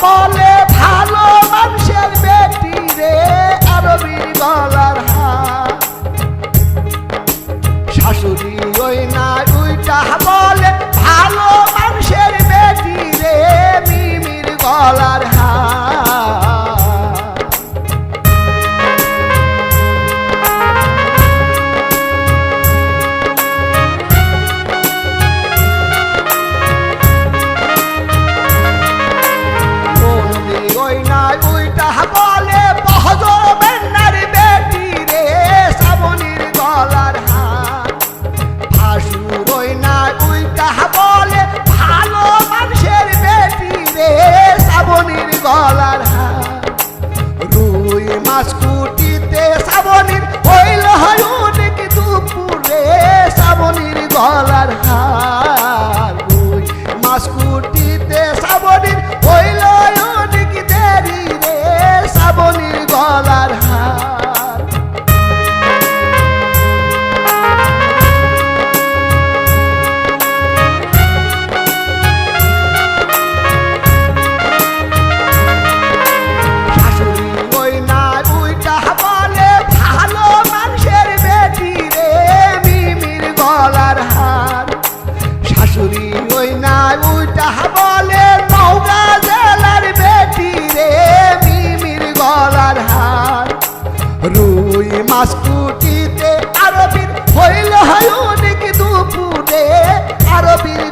বলে ভালো মানুষের বেটি রে আরবির গলার হার। শাশুড়ি ওই না উইটা বলে ভালো মানুষের বেটি রে মিমির গলার হার। বলে বহজবের নারী বেটি রে শ্রাবণীর গলার হার। ভাসুর ওই না উইটা বলে ভালো মানুষের বেটি রে শ্রাবণীর গলার হার। রুই মাছ কুটিতে শ্রাবণীর হইল অনেক দুপুরে শ্রাবণীর গলার হার। রুই মাছ কুটিতে শ্রাবণীর হইল অনেক দেরি রে শ্রাবণীর গলার হার। শাশুড়ি ওই না উইটা বলে ভালো মানুষের বেটি রে মিমির গলার হার। শাশুড়ি ওই না উইটা বলে নওগাঁ জেলার বেটি রে মিমির গলার হার। রুই মাছ কুটিতে আরবির হইল অনেক দুপুরে আরবির